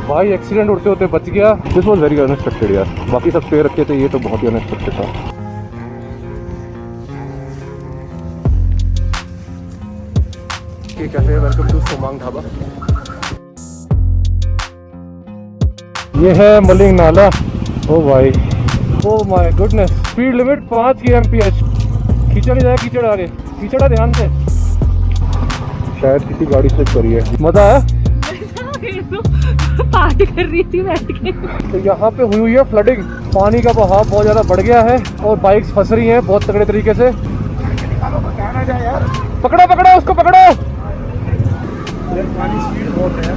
भाई एक्सीडेंट उड़ते होते बच गया। दिस वॉज वेरी अनएक्सपेक्टेड यार। बाकी सब स्पेयर रखे थे, ये तो बहुत ही अनएक्सपेक्टेड था। Cafe, welcome to Somang dhaba. ये है मलिंग नाला। ओ भाई, oh my goodness. Speed limit 5 kmph। कीचड़ नहीं जाए, कीचड़ आगे, कीचड़ा ध्यान से। शायद किसी गाड़ी स्लिप करी है। मजा आया? पार्टी कर रही थी बैठ के। तो यहाँ पे हुई है फ्लडिंग। पानी का बहाव बहुत ज्यादा बढ़ गया है और बाइक्स फंस रही हैं बहुत तगड़े तरीके से। पकड़ो पकड़ो उसको, पकड़ो। पानी स्पीड बहुत है।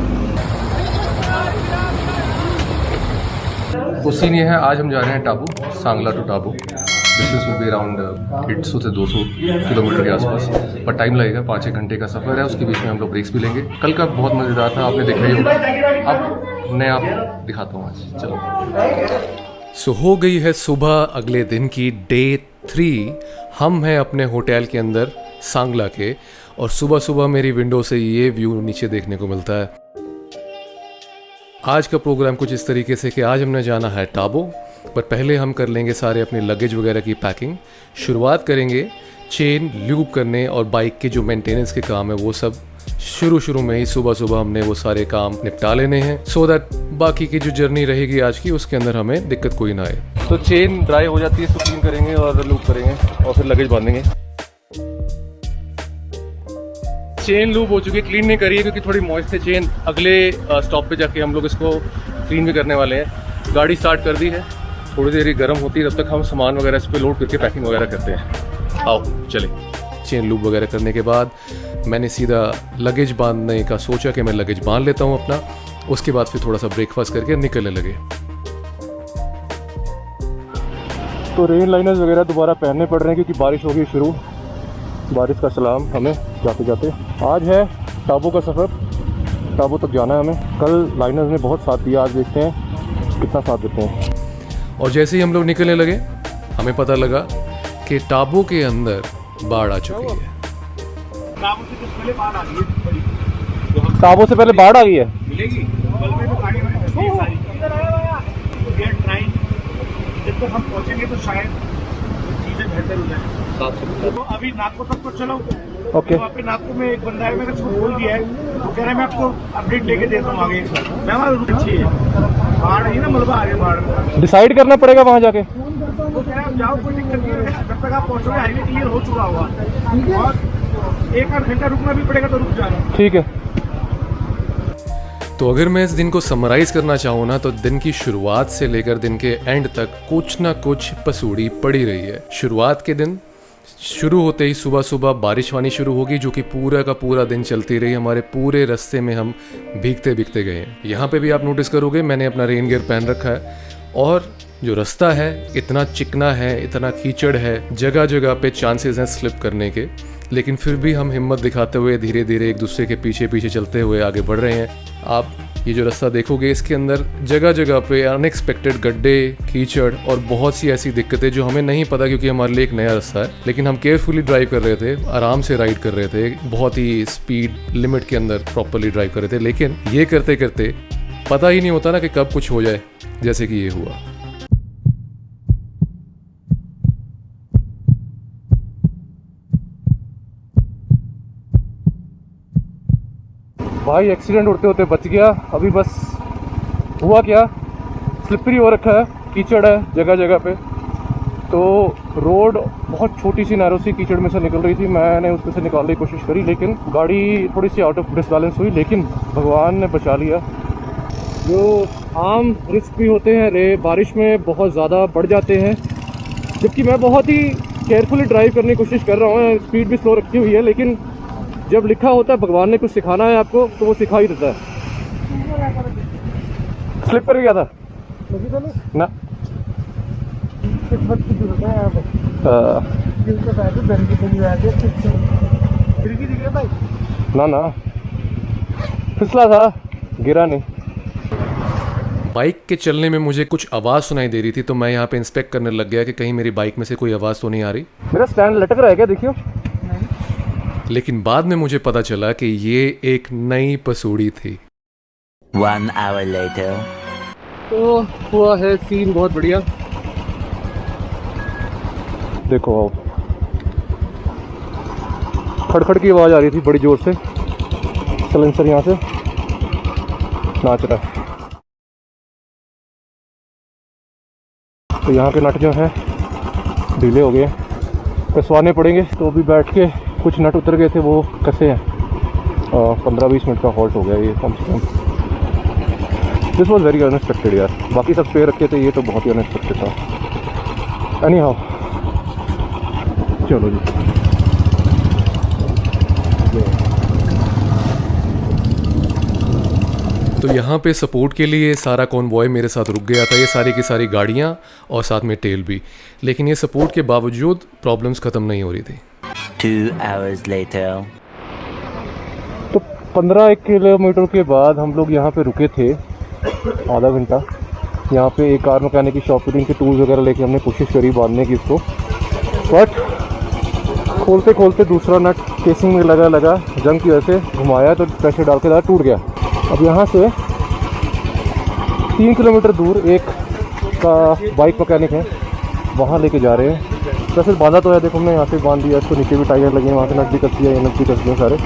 तो सीन ये है, आज हम जा रहे हैं Tabo, Sangla to Tabo. Distance will be around 150 से 200 किलोमीटर के आसपास, पर टाइम लगेगा। 5-6 घंटे का सफ़र है। उसके बीच में हम लोग ब्रेक्स भी लेंगे। कल का बहुत मज़ेदार था, आपने देखा ही होगा। अब मैं आप दिखाता हूँ आज। चलो। सो हो गई है सुबह अगले दिन की डे 3। हम हैं अपने होटल के अंदर सांगला के, और सुबह सुबह मेरी विंडो से ये व्यू नीचे देखने को मिलता है। आज का प्रोग्राम कुछ इस तरीके से कि आज हमने जाना है टाबू, पर पहले हम कर लेंगे सारे अपने लगेज वगैरह की पैकिंग। शुरुआत करेंगे चेन ल्यूब करने और बाइक के जो मेंटेनेंस के काम है वो सब शुरू में ही सुबह सुबह हमने वो सारे काम निपटा लेने हैं, सो दैट बाकी की जो जर्नी रहेगी आज की उसके अंदर हमें दिक्कत कोई ना आए। तो चेन ड्राई हो जाती है, इसको क्लीन करेंगे और लूप करेंगे और फिर लगेज बांधेंगे। चेन लूप हो चुकी है, क्लीन नहीं करी है क्योंकि थोड़ी मॉइस्ट है चेन। अगले स्टॉप पे जाके हम लोग इसको क्लीन भी करने वाले हैं। गाड़ी स्टार्ट कर दी है, थोड़ी देर गर्म होती है, तब तक हम सामान वगैरह इस पर लोड करके पैकिंग वगैरह करते हैं। आओ चले। चेन लूप वगैरह करने के बाद मैंने सीधा लगेज बांधने का सोचा कि मैं लगेज बांध लेता हूँ अपना। उसके बाद फिर थोड़ा सा ब्रेकफास्ट करके निकलने लगे। तो रेन लाइनर्स वगैरह दोबारा पहनने पड़ रहे हैं क्योंकि बारिश होगी शुरू। बारिश का सलाम हमें जाते जाते। आज है टाबू का सफ़र, टाबू तक जाना है हमें। कल लाइनर्स ने बहुत साथ दिया, आज देखते हैं कितना साथ देते हैं। और जैसे ही हम लोग निकलने लगे हमें पता लगा कि टाबू के अंदर बाढ़ आ चुकी है। टाबू से पहले बाढ़ आ गई है। जब तक हम पहुंचेंगे तो शायद चीजें बेहतर हो जाए। तो अभी नागपुर तक तो चलो। ओके। वहाँ पे नागपुर में एक बंदा है, मैंने उसको बोल दिया है, तो कह रहा है मैं आपको अपडेट लेके देता हूँ आगे। मैं हमारा रूट अच्छी है, बाढ़ नहीं ना, मलबा आ गया बाढ़। डिसाइड करना पड़ेगा वहाँ जाके। तो कह रहे आप जाओ, कोई दिक्कत नहीं है, जब तक आप पहुँचोगे हाईवे क्लियर हो चुका होगा और 1-8 घंटा रुकना भी पड़ेगा तो रुक जाना। ठीक है। तो अगर मैं इस दिन को समराइज़ करना चाहूँ ना, तो दिन की शुरुआत से लेकर दिन के एंड तक कुछ ना कुछ पसूड़ी पड़ी रही है। शुरुआत के दिन शुरू होते ही सुबह सुबह बारिश आनी शुरू होगी, जो कि पूरा का पूरा दिन चलती रही। हमारे पूरे रास्ते में हम भीगते भीगते गए हैं। यहाँ पे भी आप नोटिस करोगे मैंने अपना रेन गियर पहन रखा है, और जो रास्ता है इतना चिकना है, इतना कीचड़ है, जगह जगह पे चांसेस हैं स्लिप करने के, लेकिन फिर भी हम हिम्मत दिखाते हुए धीरे धीरे एक दूसरे के पीछे पीछे चलते हुए आगे बढ़ रहे हैं। आप ये जो रास्ता देखोगे इसके अंदर जगह जगह पे अनएक्सपेक्टेड गड्ढे, कीचड़ और बहुत सी ऐसी दिक्कतें जो हमें नहीं पता, क्योंकि हमारे लिए एक नया रास्ता है। लेकिन हम केयरफुली ड्राइव कर रहे थे, आराम से राइड कर रहे थे, बहुत ही स्पीड लिमिट के अंदर प्रॉपरली ड्राइव कर रहे थे। लेकिन ये करते करते पता ही नहीं होता ना कि कब कुछ हो जाए, जैसे कि ये हुआ। भाई एक्सीडेंट उड़ते होते बच गया। अभी बस हुआ क्या, स्लिपरी हो रखा है, कीचड़ है जगह जगह पे। तो रोड बहुत छोटी सी नैरो सी कीचड़ में से निकल रही थी। मैंने उसमें से निकालने की कोशिश करी, लेकिन गाड़ी थोड़ी सी आउट ऑफ डिसबैलेंस हुई, लेकिन भगवान ने बचा लिया। जो आम रिस्क भी होते हैं बारिश में बहुत ज़्यादा बढ़ जाते हैं, जबकि मैं बहुत ही केयरफुली ड्राइव करने की कोशिश कर रहा हूँ। स्पीड भी स्लो रखी हुई है, लेकिन जब लिखा होता है भगवान ने कुछ सिखाना है आपको, तो वो सिखा ही देता है। स्लिप कर गया था ना। ना फिसला था, गिरा नहीं। बाइक के चलने में मुझे कुछ आवाज़ सुनाई दे रही थी, तो मैं यहाँ पे इंस्पेक्ट करने लग गया कि कहीं मेरी बाइक में से कोई आवाज़ तो नहीं आ रही। मेरा स्टैंड लटक रहा है क्या? देखियो, लेकिन बाद में मुझे पता चला कि ये एक नई पसूड़ी थी। 1 hour later. तो हुआ है सीन बहुत बढ़िया। देखो आप, खड़खड़ की आवाज़ आ रही थी बड़ी ज़ोर से, सलेंसर यहाँ से नाच रहा है। तो यहाँ के नट जो है ढीले हो गए, कसवाने पड़ेंगे। तो अभी बैठ के कुछ नट उतर गए थे, वो कसे हैं। 15-20 मिनट का हॉल्ट हो गया ये कम से कम। दिस वॉज वेरी अनएक्सपेक्टेड यार। बाकी सब स्पेयर रखे थे, ये तो बहुत ही अनएक्सपेक्टेड था। एनी हाउ, चलो जी। तो यहाँ पे सपोर्ट के लिए सारा कॉन्वॉय मेरे साथ रुक गया था, ये सारी की सारी गाड़ियाँ और साथ में टेल भी। लेकिन ये सपोर्ट के बावजूद प्रॉब्लम्स ख़त्म नहीं हो रही थी। 2 hours later. तो 15 किलोमीटर के बाद हम लोग यहाँ पे रुके थे आधा घंटा। यहाँ पे एक कार मैकेनिक की शॉप पे इनके टूल्स वगैरह लेके हमने कोशिश करी बांधने की इसको, बट खोलते खोलते दूसरा नट केसिंग में लगा जंग की वजह से घुमाया तो प्रेशर डाल के टूट गया। अब यहाँ से 3 किलोमीटर दूर एक का बाइक मैकेनिक है, वहाँ लेके जा रहे हैं। तो फिर बांधा तो है, देखो हमने यहाँ से बांध दिया इसको, नीचे भी टायर लगे हैं, वहाँ से नट भी कस दिया, ये नट भी कस दिए सारे।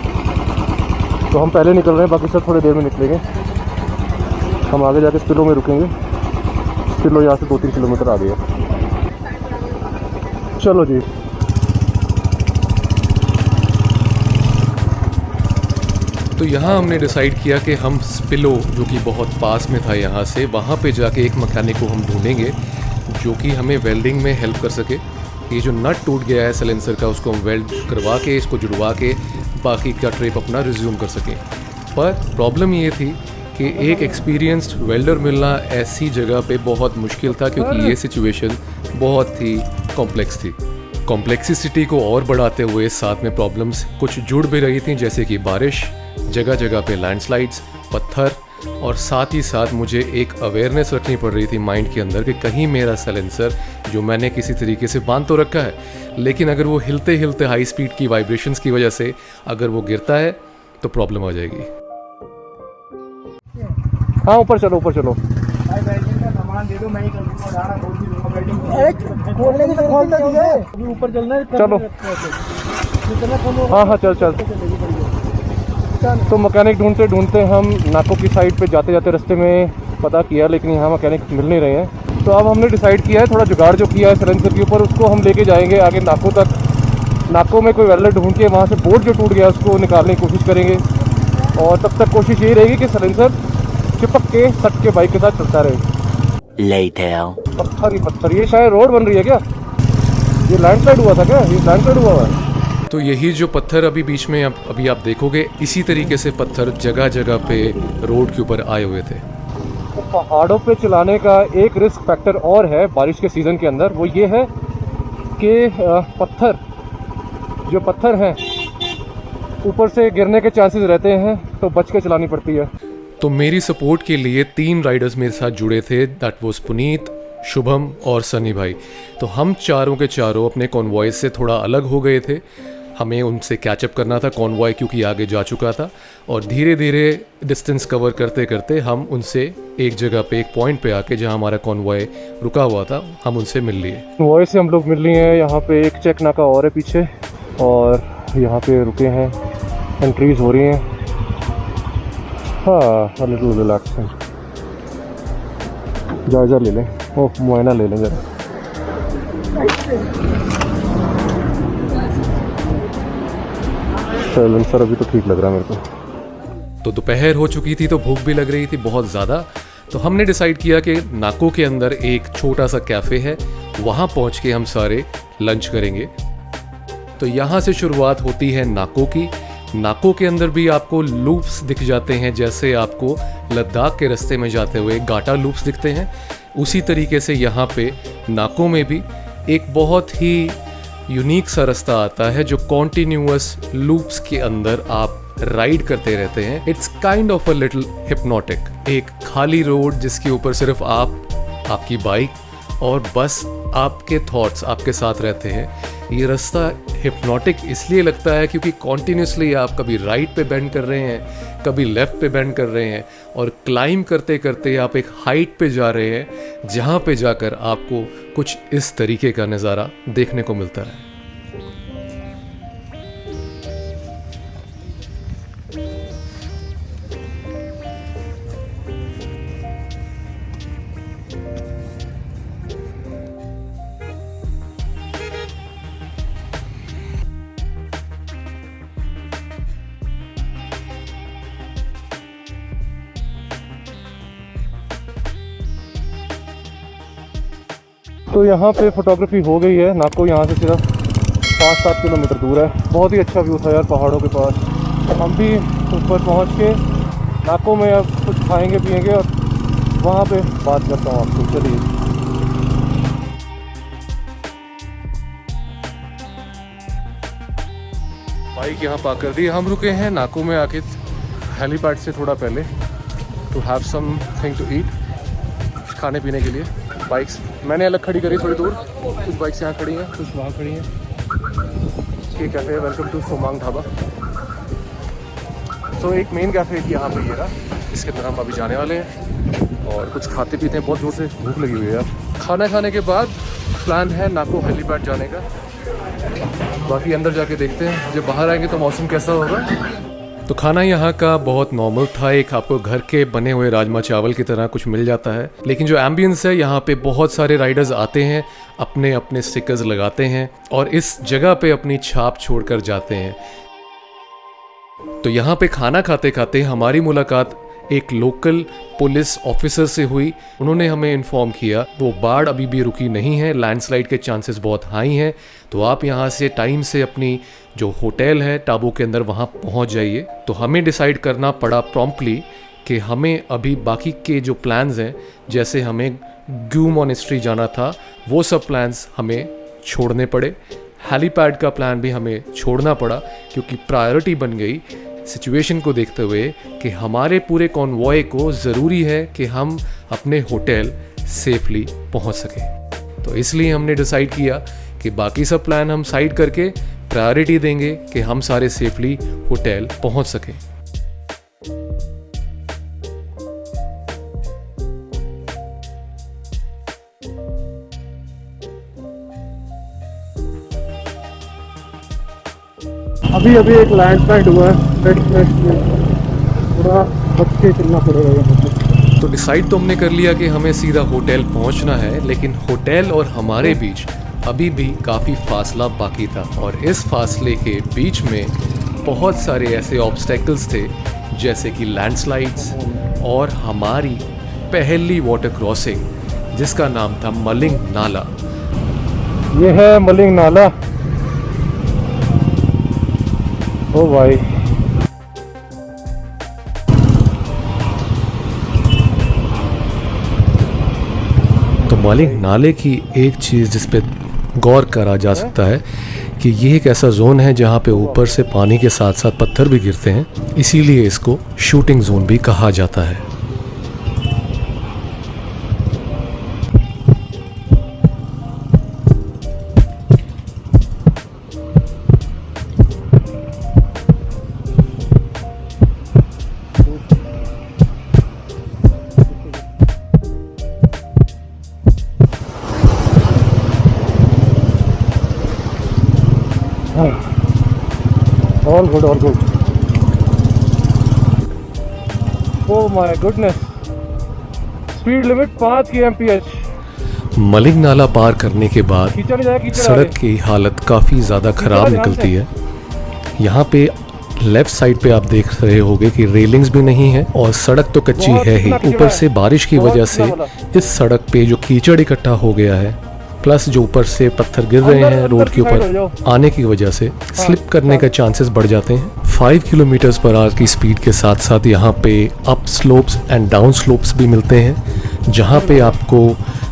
तो हम पहले निकल रहे हैं, बाकी सब थोड़ी देर में निकलेंगे। हम आगे जाके स्पिलो में रुकेंगे। स्पिलो यहाँ से 2-3 किलोमीटर आगे है। चलो जी। तो यहाँ हमने डिसाइड किया कि हम स्पिलो, जो कि बहुत पास में था यहाँ से, वहाँ पे जाके एक मैकेनिक को हम ढूंढेंगे जो कि हमें वेल्डिंग में हेल्प कर सके। ये जो नट टूट गया है सिलेंसर का, उसको हम वेल्ड करवा के, इसको जुड़वा के बाकी का ट्रिप अपना रिज्यूम कर सकें। पर प्रॉब्लम ये थी कि एक एक्सपीरियंस्ड वेल्डर मिलना ऐसी जगह पे बहुत मुश्किल था, क्योंकि ये सिचुएशन बहुत ही कॉम्प्लेक्स थी। कॉम्प्लेक्सिसिटी को और बढ़ाते हुए साथ में प्रॉब्लम्स कुछ जुड़ भी रही थी, जैसे कि बारिश, जगह जगह पे लैंडस्लाइड्स, पत्थर, और साथ ही साथ मुझे एक अवेयरनेस रखनी पड़ रही थी माइंड के अंदर कि कहीं मेरा साइलेंसर जो मैंने किसी तरीके से बांध तो रखा है, लेकिन अगर वो हिलते हिलते हाई स्पीड की वाइब्रेशंस की वजह से अगर वो गिरता है तो प्रॉब्लम आ जाएगी। हाँ, ऊपर चलो, ऊपर चलो। सामान दे दो, मैं ही कर दूंगा, सारा खोल भी दूंगा, बैटिंग खोलने की तो खोलता नहीं है, अभी ऊपर चलना है। चलो। हाँ हाँ, चल। तो मैकेनिक ढूंढते ढूंढते हम नाको की साइड पे जाते जाते रास्ते में पता किया, लेकिन यहाँ मैकेनिक मिल नहीं रहे हैं। तो अब हमने डिसाइड किया है, थोड़ा जुगाड़ जो किया है सिलेंसर के ऊपर, उसको हम लेके जाएंगे आगे नाको तक। नाको में कोई वेल्डर ढूंढ के वहाँ से बोर्ड जो टूट गया उसको निकालने की कोशिश करेंगे, और तब तक कोशिश यही रहेगी कि सिलेंसर चिपक के सट के बाइक के साथ चलता रहे। पत्थर ही पत्थर। ये शायद रोड बन रही है क्या? ये लैंडस्लाइड हुआ था क्या? ये लैंडस्लाइड हुआ है। तो यही जो पत्थर अभी बीच में अभी आप देखोगे, इसी तरीके से पत्थर जगह जगह पे रोड के ऊपर आए हुए थे। तो पहाड़ों पे चलाने का एक रिस्क फैक्टर और है बारिश के सीज़न के अंदर, वो ये है कि पत्थर हैं ऊपर से गिरने के चांसेस रहते हैं, तो बच के चलानी पड़ती है। तो मेरी सपोर्ट के लिए 3 राइडर्स मेरे साथ जुड़े थे, दैट वाज पुनीत, शुभम और सनी भाई। तो हम चारों के चारों अपने कॉन्वॉय से थोड़ा अलग हो गए थे। हमें उनसे कैचअप करना था, कॉन्वॉय क्योंकि आगे जा चुका था, और धीरे धीरे डिस्टेंस कवर करते करते हम उनसे एक जगह पे, एक पॉइंट पे आके जहाँ हमारा कॉन्वॉय रुका हुआ था, हम उनसे मिल लिए। कॉन्वॉय से हम लोग मिल लिए हैं। यहाँ पे एक चेक नाका और है पीछे, और यहाँ पे रुके हैं, एंट्रीज हो रही हैं। हाँ, लिटिल रिलैक्सिंग। जायजा ले लें, ओह मुआयना ले लें जरा। साइलेंसर अभी तो ठीक लग रहा है मेरे को। तो दोपहर हो चुकी थी, तो भूख भी लग रही थी बहुत ज़्यादा। तो हमने डिसाइड किया कि नाको के अंदर एक छोटा सा कैफ़े है, वहाँ पहुँच के हम सारे लंच करेंगे। तो यहाँ से शुरुआत होती है नाको की। नाको के अंदर भी आपको लूप्स दिख जाते हैं, जैसे आपको लद्दाख के रास्ते में जाते हुए गाटा लूप्स दिखते हैं, उसी तरीके से यहाँ पे नाको में भी एक बहुत ही यूनिक सा रास्ता आता है जो कॉन्टिन्यूअस लूप्स के अंदर आप राइड करते रहते हैं। It's kind of a little hypnotic. एक खाली रोड जिसके ऊपर सिर्फ आप, आपकी बाइक और बस आपके थॉट्स आपके साथ रहते हैं। ये रास्ता हिप्नोटिक इसलिए लगता है क्योंकि कॉन्टीन्यूसली आप कभी राइट पे बेंड कर रहे हैं, कभी लेफ़्ट पे बेंड कर रहे हैं, और क्लाइंब करते करते आप एक हाइट पे जा रहे हैं जहाँ पे जाकर आपको कुछ इस तरीके का नज़ारा देखने को मिलता है। तो यहाँ पे फोटोग्राफी हो गई है। नाको यहाँ से सिर्फ 5-7 किलोमीटर दूर है। बहुत ही अच्छा व्यू था यार पहाड़ों के पास। हम भी ऊपर पहुँच के नाको में अब कुछ खाएंगे पिएंगे और वहाँ पे बात करता हूँ आपको। चलिए। बाइक यहाँ पार्क कर दी। हम रुके हैं नाको में आके हेलीपैड से थोड़ा पहले to have something to eat, खाने पीने के लिए। बाइक्स मैंने अलग खड़ी करी थोड़ी दूर, कुछ बाइक्स यहाँ खड़ी हैं, कुछ वहाँ खड़ी हैं। ये कैफ़े है, वेलकम टू सोमांग ढाबा। तो एक मेन कैफ़े यहाँ पे ये रहा, इसके अंदर हम अभी जाने वाले हैं और कुछ खाते पीते हैं। बहुत जोर से भूख लगी हुई है यार। खाना खाने के बाद प्लान है नाको हेलीपैड जाने का। बाकी अंदर जाके देखते हैं, जब बाहर आएंगे तो मौसम कैसा होगा। तो खाना यहाँ का बहुत नॉर्मल था। एक आपको घर के बने हुए राजमा चावल की तरह कुछ मिल जाता है, लेकिन जो एम्बियंस है यहाँ पे, बहुत सारे राइडर्स आते हैं, अपने अपने स्टिकर्स लगाते हैं और इस जगह पे अपनी छाप छोड़कर जाते हैं। तो यहाँ पे खाना खाते खाते हमारी मुलाकात एक लोकल पुलिस ऑफिसर से हुई। उन्होंने हमें इन्फॉर्म किया वो बाढ़ अभी भी रुकी नहीं है, लैंडस्लाइड के चांसेस बहुत हाई हैं, तो आप यहाँ से टाइम से अपनी जो होटल है टाबू के अंदर वहाँ पहुँच जाइए। तो हमें डिसाइड करना पड़ा प्रॉम्प्टली कि हमें अभी बाकी के जो प्लान्स हैं, जैसे हमें ग्यू मॉनेस्ट्री जाना था, वो सब प्लान्स हमें छोड़ने पड़े। हेलीपैड का प्लान भी हमें छोड़ना पड़ा क्योंकि प्रायोरिटी बन गई सिचुएशन को देखते हुए कि हमारे पूरे कॉन्वॉय को ज़रूरी है कि हम अपने होटल सेफली पहुंच सकें। तो इसलिए हमने डिसाइड किया कि बाकी सब प्लान हम साइड करके प्रायोरिटी देंगे कि हम सारे सेफली होटल पहुंच सकें। अभी अभी एक लैंडस्लाइड हुआ है, थोड़ा बच के चलना पड़ेगा यहाँ पे। तो डिसाइड तो हमने कर लिया कि हमें सीधा होटल पहुंचना है, लेकिन होटल और हमारे बीच अभी भी काफ़ी फासला बाकी था और इस फासले के बीच में बहुत सारे ऐसे ऑब्स्टेकल्स थे जैसे कि लैंडस्लाइड्स और हमारी पहली वाटर क्रॉसिंग जिसका नाम था मलिंग नाला। ये है मलिंग नाला। ओ भाई, तो मलिंग नाले की एक चीज़ जिस पे गौर करा जा सकता है कि ये एक ऐसा जोन है जहाँ पे ऊपर से पानी के साथ साथ पत्थर भी गिरते हैं, इसीलिए इसको शूटिंग जोन भी कहा जाता है। All good all good. Oh my goodness, speed limit 5 kmph। Mulling नाला पार करने के बाद कीचड़ जाए, कीचड़ सड़क की हालत काफ़ी ज़्यादा ख़राब निकलती है। यहाँ पे लेफ्ट साइड पे आप देख रहे होंगे कि रेलिंग्स भी नहीं है और सड़क तो कच्ची है ही, ऊपर से बारिश की वजह से इस सड़क पे जो कीचड़ इकट्ठा हो गया है, प्लस जो ऊपर से पत्थर गिर रहे हैं रोड के ऊपर आने की वजह से स्लिप करने का चांसेस बढ़ जाते हैं। 5 किलोमीटर पर आवर की स्पीड के साथ साथ यहाँ पे up slopes and down slopes भी मिलते हैं, जहाँ पे आपको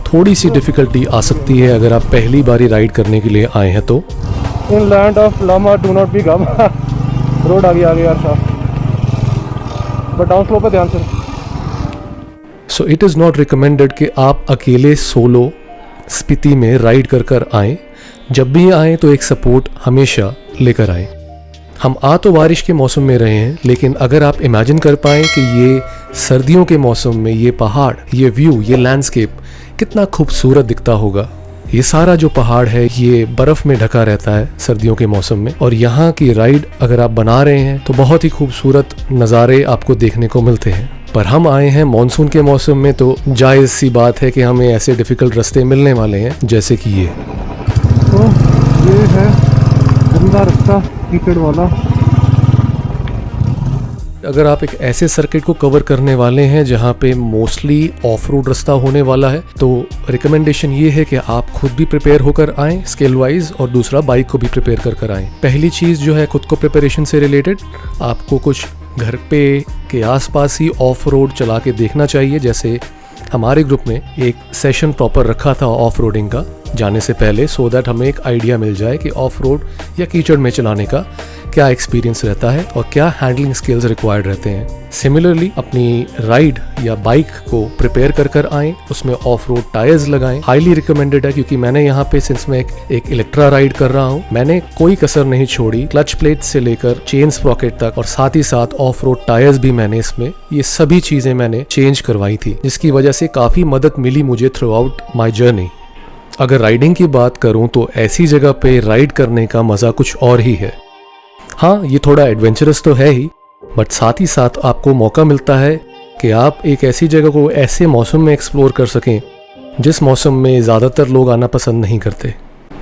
थोड़ी सी डिफिकल्टी आ सकती है अगर आप पहली बारी राइड करने के लिए आए हैं तो। In land of lama do not be gum. Road आ गया यार साहब, बट डाउन स्लोप पे ध्यान से। So it is not recommended कि आप अकेले सोलो स्पीति में राइड कर आएँ। जब भी आएँ तो एक सपोर्ट हमेशा लेकर आएँ। हम आ तो बारिश के मौसम में रहे हैं, लेकिन अगर आप इमेजिन कर पाएँ कि ये सर्दियों के मौसम में ये पहाड़, ये व्यू, ये लैंडस्केप कितना खूबसूरत दिखता होगा। ये सारा जो पहाड़ है ये बर्फ़ में ढका रहता है सर्दियों के मौसम में, और यहाँ की राइड अगर आप बना रहे हैं तो बहुत ही खूबसूरत नज़ारे आपको देखने को मिलते हैं। पर हम आए हैं मॉनसून के मौसम में, तो जायज़ सी बात है कि हमें ऐसे डिफ़िकल्ट रास्ते मिलने वाले हैं जैसे कि ये। तो ये है गंदा रास्ता, कीचड़ वाला। अगर आप एक ऐसे सर्किट को कवर करने वाले हैं जहां पे मोस्टली ऑफ रोड रास्ता होने वाला है, तो रिकमेंडेशन ये है कि आप खुद भी प्रिपेयर होकर आएँ स्किल वाइज, और दूसरा बाइक को भी प्रिपेयर कर आएँ। पहली चीज़ जो है खुद को प्रिपरेशन से रिलेटेड, आपको कुछ घर पे के आसपास ही ऑफ रोड चला के देखना चाहिए। जैसे हमारे ग्रुप में एक सेशन प्रॉपर रखा था ऑफ रोडिंग का जाने से पहले, सो दैट हमें एक आइडिया मिल जाए कि ऑफ रोड या कीचड़ में चलाने का क्या एक्सपीरियंस रहता है और क्या हैंडलिंग स्किल्स रिक्वायर्ड रहते हैं। सिमिलरली अपनी राइड या बाइक को प्रिपेयर कर आएँ, उसमें ऑफ रोड टायर्स लगाएं। हाईली रिकमेंडेड है, क्योंकि मैंने यहाँ पे सिंस मैं एक इलेक्ट्रा राइड कर रहा हूँ, मैंने कोई कसर नहीं छोड़ी, क्लच प्लेट से लेकर चेन स्प्रॉकेट तक, और साथ ही साथ ऑफ रोड टायर्स भी मैंने इसमें ये सभी चीज़ें मैंने चेंज करवाई थी, जिसकी वजह से काफ़ी मदद मिली मुझे थ्रू आउट माई जर्नी। अगर राइडिंग की बात करूं तो ऐसी जगह पे राइड करने का मज़ा कुछ और ही है। हाँ, ये थोड़ा एडवेंचरस तो है ही, बट साथ ही साथ आपको मौका मिलता है कि आप एक ऐसी जगह को ऐसे मौसम में एक्सप्लोर कर सकें जिस मौसम में ज़्यादातर लोग आना पसंद नहीं करते।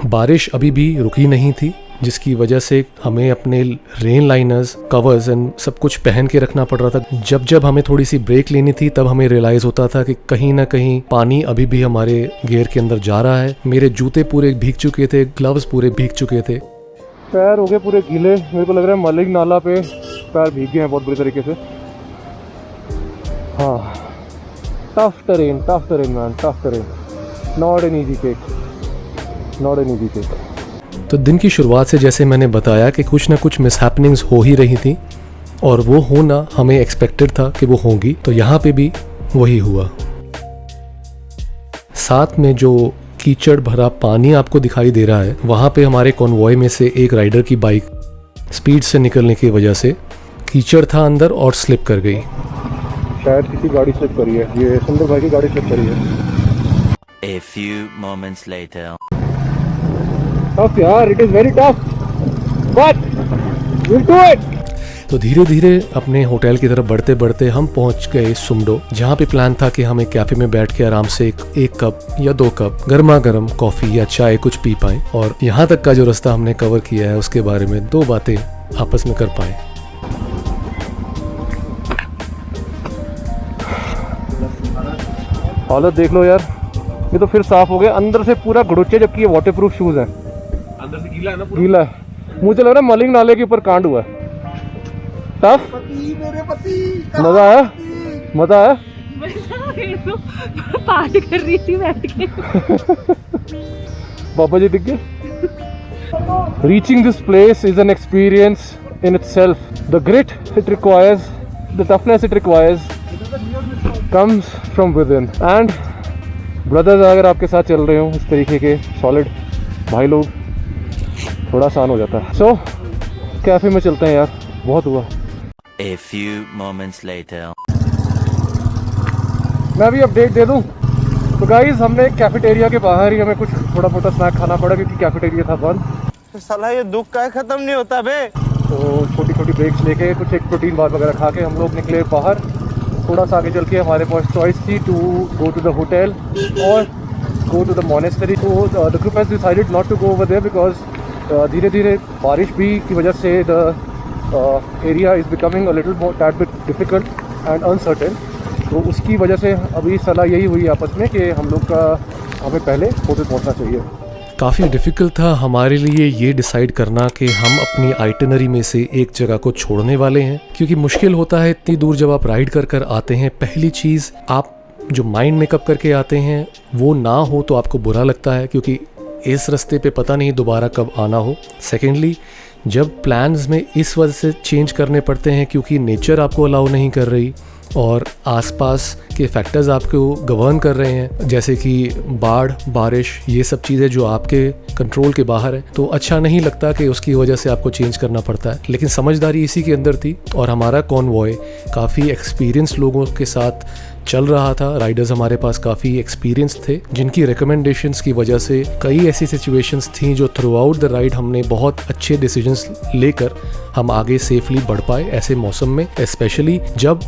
बारिश अभी भी रुकी नहीं थी, जिसकी वजह से हमें अपने रेन लाइनर्स, कवर्स एंड सब कुछ पहन के रखना पड़ रहा था। जब हमें थोड़ी सी ब्रेक लेनी थी तब हमें रियलाइज़ होता था कि कहीं ना कहीं पानी अभी भी हमारे गियर के अंदर जा रहा है। मेरे जूते पूरे भीग चुके थे, ग्लव्स पूरे भीग चुके थे, पैर हो गए पूरे गीले। मेरे को लग रहा है मलिक नाला पे पैर भीग गए हैं बहुत बुरी तरीके से। हाँ, tough terrain man, tough terrain, not an easy cake. तो दिन की शुरुआत से जैसे मैंने बताया कि कुछ ना कुछ मिसहैपनिंग्स हो ही रही थी, और वो होना हमें एक्सपेक्टेड था कि वो होंगी, तो यहाँ पे भी वही हुआ। साथ में जो कीचड़ भरा पानी आपको दिखाई दे रहा है, वहाँ पे हमारे कॉन्वॉय में से एक राइडर की बाइक स्पीड से निकलने की वजह से कीचड़ था अंदर और स्लिप कर गई। शायद किसी गाड़ी स्लिप करी है, ये सुंदर भाई की गाड़ी स्लिप करी है। A few moments later. Tough यार, it is very tough, but will do it. तो धीरे धीरे अपने होटल की तरफ बढ़ते बढ़ते हम पहुंच गए सुमडो, जहाँ पे प्लान था कि हम एक कैफे में बैठ के आराम से एक कप या 2 कप गर्मा गर्म कॉफी या चाय कुछ पी पाएं, और यहाँ तक का जो रास्ता हमने कवर किया है उसके बारे में 2 बातें आपस में कर पाएं। हालत देख लो यार, ये तो फिर साफ हो गया अंदर से पूरा घुड़ुच्चे, जबकि ये वाटरप्रूफ शूज हैं। अंदर से गीला है ना, गीला है। मुझे लग रहा है मलिंग नाले के ऊपर कांड हुआ है। टफ, मजा आया, मजा आया। पार्टी कर रही थी बैठ के। बाबा जी दिख गए। Reaching this place is an experience in itself. The grit it requires, the toughness it requires, comes from within. And brothers अगर आपके साथ चल रहे हो इस तरीके के सॉलिड भाई लोग, थोड़ा आसान हो जाता है। So कैफे में चलते हैं यार, बहुत हुआ। A few moments later. मैं भी अपडेट दे दूं तो गाइस, हमने कैफेटेरिया के बाहर ही हमें कुछ थोड़ा मोटा स्नैक खाना पड़ा, क्योंकि कैफेटेरिया था बंद। साला ये दुख का खत्म नहीं होता बे। तो छोटी छोटी ब्रेक्स लेके कुछ एक प्रोटीन बार वगैरह खा के हम लोग निकले बाहर। थोड़ा सा आगे चल के हमारे पास चॉइस थी to go to the hotel और गो टू द मोनेस्टरी। तो the group has decided not to go over there, because धीरे धीरे बारिश भी की वजह से the area is becoming a little more tad bit difficult and uncertain. तो उसकी वजह से अभी सलाह यही हुई आपस में कि हम लोग का हमें पहले होटल पहुंचना चाहिए। काफ़ी डिफ़िकल्ट था हमारे लिए ये डिसाइड करना कि हम अपनी आइटिनरी में से एक जगह को छोड़ने वाले हैं, क्योंकि मुश्किल होता है इतनी दूर जब आप राइड कर आते हैं। पहली चीज़, आप जो माइंड मेकअप करके आते हैं वो ना हो तो आपको बुरा लगता है, क्योंकि इस रास्ते पे पता नहीं दोबारा कब आना हो। सेकेंडली, जब प्लान्स में इस वजह से चेंज करने पड़ते हैं क्योंकि नेचर आपको अलाउ नहीं कर रही, और आसपास के फैक्टर्स आपको गवर्न कर रहे हैं, जैसे कि बाढ़, बारिश, ये सब चीज़ें जो आपके कंट्रोल के बाहर है, तो अच्छा नहीं लगता कि उसकी वजह से आपको चेंज करना पड़ता है। लेकिन समझदारी इसी के अंदर थी और हमारा कॉन्वॉय काफ़ी एक्सपीरियंस लोगों के साथ चल रहा था। राइडर्स हमारे पास काफ़ी एक्सपीरियंस थे, जिनकी रिकमेंडेशंस की वजह से कई ऐसी सिचुएशंस थी जो थ्रू आउट द राइड हमने बहुत अच्छे डिसीजंस लेकर हम आगे सेफली बढ़ पाए ऐसे मौसम में, स्पेशली जब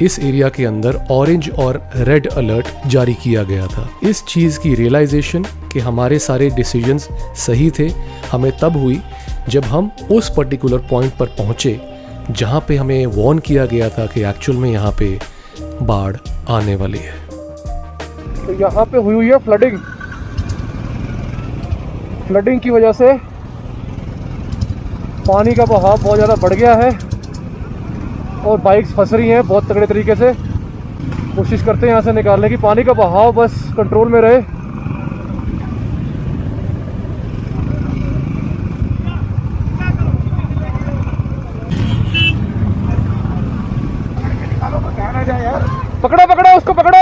इस एरिया के अंदर ऑरेंज और रेड अलर्ट जारी किया गया था। इस चीज़ की रियलाइजेशन कि हमारे सारे डिसीजंस सही थे हमें तब हुई जब हम उस पर्टिकुलर पॉइंट पर पहुँचे जहाँ पे हमें वार्न किया गया था कि एक्चुअल में यहाँ पे बाढ़ आने वाली है। तो यहाँ पे हुई है फ्लडिंग की वजह से पानी का बहाव बहुत ज़्यादा बढ़ गया है और बाइक्स फंस रही हैं बहुत तगड़े तरीके से। कोशिश करते हैं यहाँ से निकालने की, पानी का बहाव बस कंट्रोल में रहे। पकड़ो उसको पकड़ो।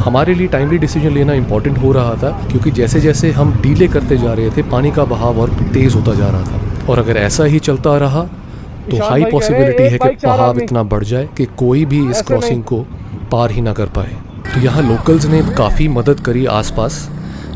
हमारे लिए टाइमली डिसीजन लेना इंपॉर्टेंट हो रहा था, क्योंकि जैसे जैसे हम डीले करते जा रहे थे पानी का बहाव और तेज़ होता जा रहा था, और अगर ऐसा ही चलता रहा तो हाई पॉसिबिलिटी है कि बहाव इतना बढ़ जाए कि कोई भी इस क्रॉसिंग को पार ही ना कर पाए। तो यहाँ लोकल्स ने काफ़ी मदद करी आसपास,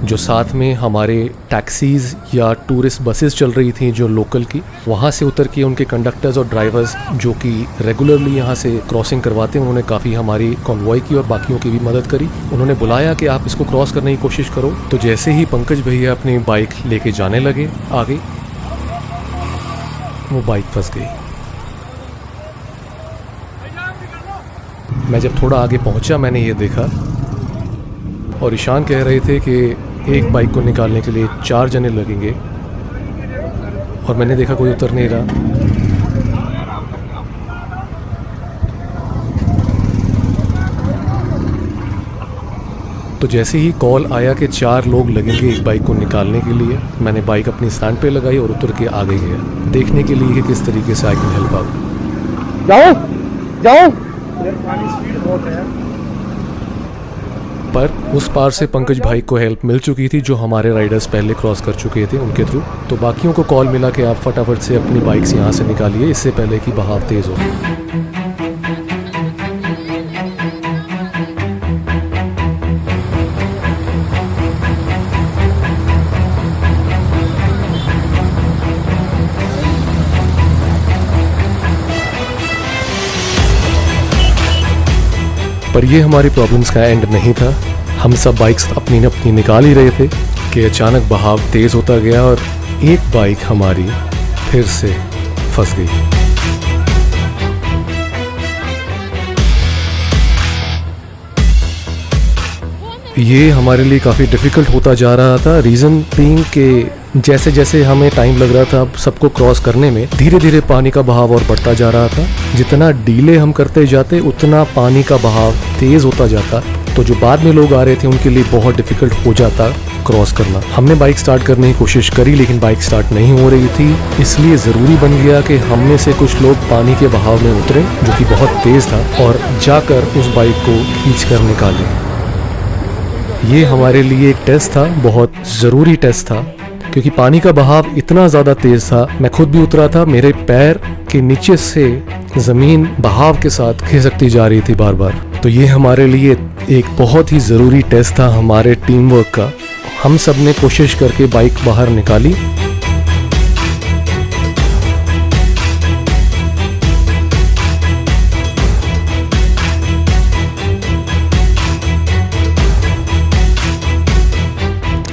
जो साथ में हमारे टैक्सीज़ या टूरिस्ट बसेस चल रही थी जो लोकल की, वहाँ से उतर के उनके कंडक्टर्स और ड्राइवर्स जो कि रेगुलरली यहाँ से क्रॉसिंग करवाते हैं, उन्होंने काफ़ी हमारी कॉन्वॉय की और बाकियों की भी मदद करी। उन्होंने बुलाया कि आप इसको क्रॉस करने की कोशिश करो। तो जैसे ही पंकज भैया अपनी बाइक लेके जाने लगे आगे, वो बाइक फंस गई। मैं जब थोड़ा आगे पहुंचा मैंने ये देखा, और ईशान कह रहे थे कि एक बाइक को निकालने के लिए 4 जने लगेंगे, और मैंने देखा कोई उतर नहीं रहा। तो जैसे ही कॉल आया कि 4 लोग लगेंगे एक बाइक को निकालने के लिए, मैंने बाइक अपनी स्टैंड पे लगाई और उतर के आगे गया देखने के लिए कि किस तरीके से आई कैन हेल्प आउट। जाओ पानी स्पीड बहुत है। पर उस पार से पंकज भाई को हेल्प मिल चुकी थी जो हमारे राइडर्स पहले क्रॉस कर चुके थे उनके थ्रू। तो बाकियों को कॉल मिला कि आप फटाफट से अपनी बाइक्स यहाँ से निकालिए इससे पहले कि बहाव तेज़ हो। पर ये हमारी प्रॉब्लम्स का एंड नहीं था। हम सब बाइक्स अपनी अपनी निकाल ही रहे थे कि अचानक बहाव तेज़ होता गया और एक बाइक हमारी फिर से फंस गई। ये हमारे लिए काफ़ी डिफ़िकल्ट होता जा रहा था। रीज़न बीइंग कि जैसे जैसे हमें टाइम लग रहा था सबको क्रॉस करने में, धीरे धीरे पानी का बहाव और बढ़ता जा रहा था। जितना डीले हम करते जाते उतना पानी का बहाव तेज़ होता जाता, तो जो बाद में लोग आ रहे थे उनके लिए बहुत डिफ़िकल्ट हो जाता क्रॉस करना। हमने बाइक स्टार्ट करने की कोशिश करी लेकिन बाइक स्टार्ट नहीं हो रही थी, इसलिए ज़रूरी बन गया कि हम में से कुछ लोग पानी के बहाव में उतरें जो कि बहुत तेज़ था, और जाकर उस बाइक को खींच कर निकालें। ये हमारे लिए एक टेस्ट था, बहुत ज़रूरी टेस्ट था, क्योंकि पानी का बहाव इतना ज़्यादा तेज़ था। मैं खुद भी उतरा था, मेरे पैर के नीचे से ज़मीन बहाव के साथ खिसकती जा रही थी बार बार। तो ये हमारे लिए एक बहुत ही ज़रूरी टेस्ट था हमारे टीम वर्क का। हम सब ने कोशिश करके बाइक बाहर निकाली।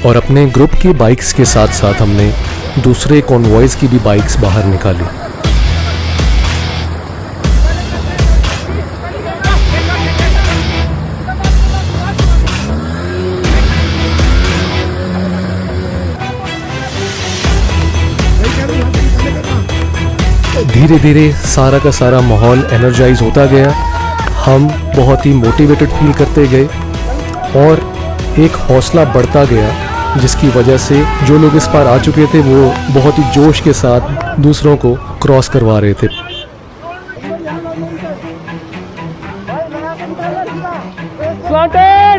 और अपने ग्रुप की बाइक्स के साथ साथ हमने दूसरे कॉन्वॉयज़ की भी बाइक्स बाहर निकाली। धीरे धीरे सारा का सारा माहौल एनर्जाइज होता गया। हम बहुत ही मोटिवेटेड फील करते गए और एक हौसला बढ़ता गया, जिसकी वजह से जो लोग इस पार आ चुके थे वो बहुत ही जोश के साथ दूसरों को क्रॉस करवा रहे थे। Slanted!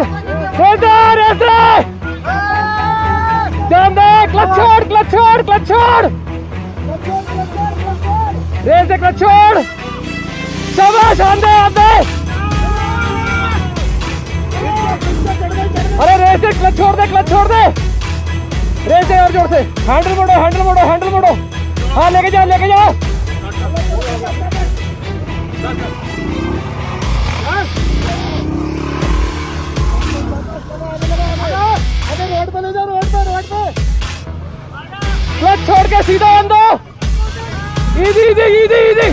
Center! Rest! Stand there! Clutch छोड़! Clutch छोड़! Clutch छोड़! Raise the clutch छोड़! शाबाश! आंदे! आंदे! अरे रेस दे! क्लच छोड़ दे! क्लच छोड़ दे! रेस दे और जोर से! हैंडल मोड़ो! हैंडल मोड़ो! हैंडल मोड़ो! हाँ लेके जाओ! लेके जाओ! रोड पे ले जाओ! रोड पे! रोड पे! क्लच छोड़ के सीधा आंदो! Easy easy easy easy!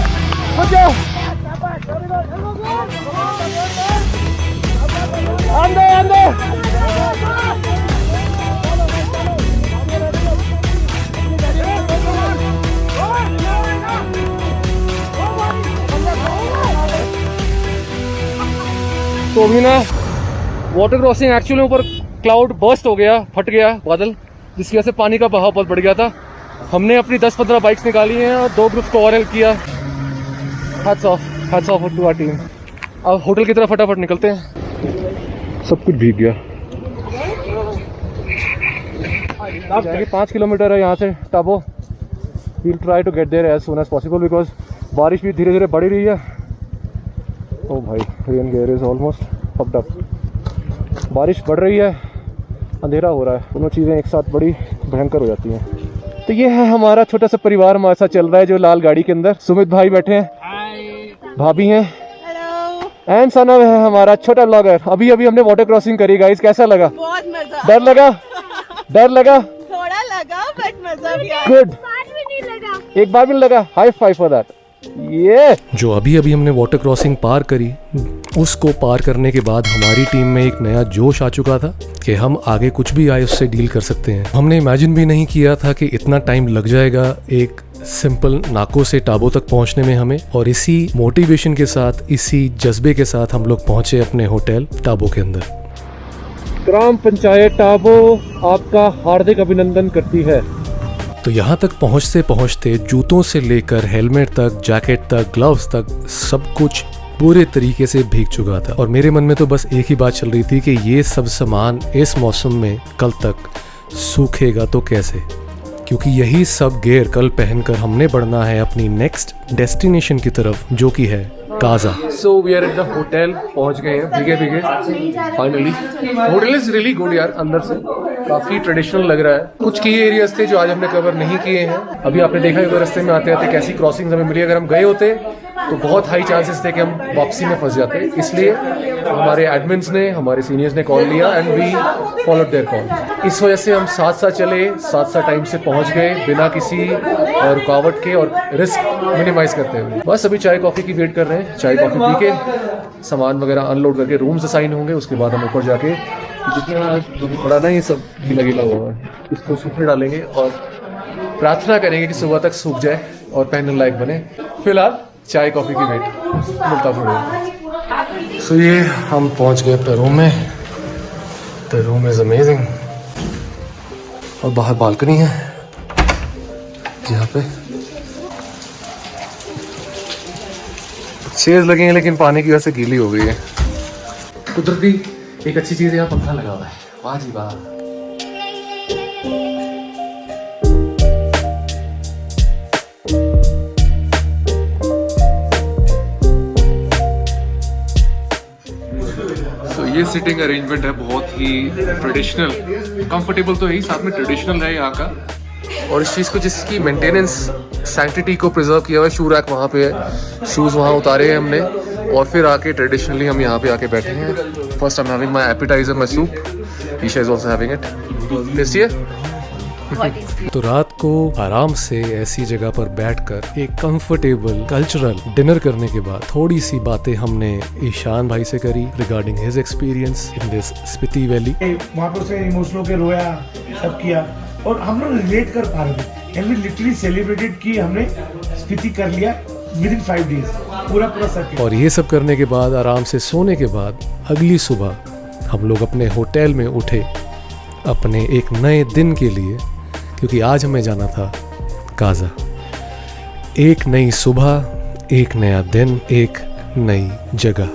कुछ जाओ! आंदो! आंदो! तो अभी ना वाटर क्रॉसिंग एक्चुअली ऊपर क्लाउड बर्स्ट हो गया, फट गया बादल, जिसकी वजह से पानी का बहाव बहुत बढ़ गया था। हमने अपनी 10-15 बाइक्स निकाली हैं और 2 ग्रुप्स को और हेल्प किया। Hats off to our team. अब होटल की तरफ फटाफट निकलते हैं। सब कुछ भीग गया। जाएंगे 5 किलोमीटर है यहाँ से Tabo. We'll try to get there as soon as possible because बारिश भी धीरे धीरे बढ़ रही है। ओ भाई, rain gear is almost fucked up. बारिश बढ़ रही है, अंधेरा हो रहा है, दोनों चीज़ें एक साथ बड़ी भयंकर हो जाती हैं। तो ये है हमारा छोटा सा परिवार हमारे साथ चल रहा है जो लाल गाड़ी के अंदर। सुमित भाई बैठे हैं, भाभी हैं, एंड सनव है हमारा छोटा ब्लॉगर। अभी हमने वाटर क्रॉसिंग करी गाइस, कैसा लगा? बहुत मजा। डर लगा? डर लगा? थोड़ा लगा बट मजा भी आया। गुड। नहीं लगा। एक बार भी नहीं लगा? High five for that. ये जो अभी हमने वाटर क्रॉसिंग पार करी, उसको पार करने के बाद हमारी टीम में एक नया जोश आ चुका था कि हम आगे कुछ भी आए उससे डील कर सकते हैं। हमने इमेजिन भी नहीं किया था कि इतना टाइम लग जाएगा एक सिंपल नाको से टाबो तक पहुंचने में हमें। और इसी मोटिवेशन के साथ, इसी जज्बे के साथ हम लोग पहुंचे अपने होटल टाबो के अंदर। ग्राम पंचायत टाबो आपका हार्दिक अभिनंदन करती है। तो यहाँ तक पहुँचते पहुँचते जूतों से लेकर हेलमेट तक, जैकेट तक, ग्लव्स तक सब कुछ पूरे तरीके से भीग चुका था। और मेरे मन में तो बस एक ही बात चल रही थी कि ये सब सामान इस मौसम में कल तक सूखेगा तो कैसे, क्योंकि यही सब गियर कल पहनकर हमने बढ़ना है अपनी नेक्स्ट डेस्टिनेशन की तरफ, जो कि है Kaza. So we are at the hotel, पहुंच गए हैं भीगे भीगे finally. Hotel is really good यार, अंदर से काफी ट्रेडिशनल लग रहा है। कुछ की एरियाज थे जो आज हमने कवर नहीं किए हैं। अभी आपने देखा होगा रास्ते में आते आते कैसी क्रॉसिंग हमें मिली। अगर हम गए होते तो बहुत हाई चांसेस थे कि हम वापसी में फंस जाते। इसलिए हमारे एडमिन्स ने, हमारे सीनियर्स ने कॉल लिया and we followed their call. इस वजह से हम साथ साथ चले, साथ साथ टाइम से पहुंच गए बिना किसी रुकावट के और रिस्क मिनिमाइज करते हुए। बस अभी चाय कॉफ़ी की वेट कर रहे हैं। चाय कॉफ़ी पी के सामान वगैरह अनलोड करके रूम्स असाइन होंगे। उसके बाद हम ऊपर जाके जितना पड़ा ना ये सब गीला गीला हुआ है, इसको सूखने डालेंगे और प्रार्थना करेंगे कि सुबह तक सूख जाए और पहनने लायक बने। फिलहाल चाय कॉफ़ी की वेट, मिलता थोड़ा। सो ये हम पहुंच गए अपने रूम में। The room is amazing. और बाहर बालकनी है यहाँ पे। चेयर्स लगे हैं लेकिन पानी की वजह से गीली हो गई है। कुदरती एक अच्छी चीज़ है, यहाँ पंखा लगा हुआ है। वाह जी वाह। ये सिटिंग अरेंजमेंट है बहुत ही ट्रेडिशनल, कंफर्टेबल तो है, साथ में ट्रेडिशनल है यहाँ का। और इस चीज़ को, जिसकी मेंटेनेंस सैंक्टिटी को प्रिजर्व किया हुआ है, शू रैक वहाँ पे है, शूज़ वहाँ उतारे हैं हमने और फिर आके ट्रेडिशनली हम यहाँ पे आके बैठे हैं। First I am having my appetiser, my soup. Isha is also having it. Tasty है। तो रात को आराम से ऐसी जगह पर बैठकर एक कंफर्टेबल कल्चरल डिनर करने के बाद थोड़ी सी बातें हमने ईशान भाई से करी regarding his experience in this Spiti valley. वहाँ पर से इमोशनल के रोया, सब किया और हम लोग रिलेट कर पा रहे थे। एंड वी लिटरली सेलिब्रेटेड कि हमने स्पीति कर लिया विद इन 5 डेज, पूरा सर्किट। और ये सब करने के बाद आराम से सोने के बाद अगली सुबह हम लोग अपने होटल में उठे अपने एक नए दिन के लिए, क्योंकि आज हमें जाना था काजा। एक नई सुबह, एक नया दिन, एक नई जगह।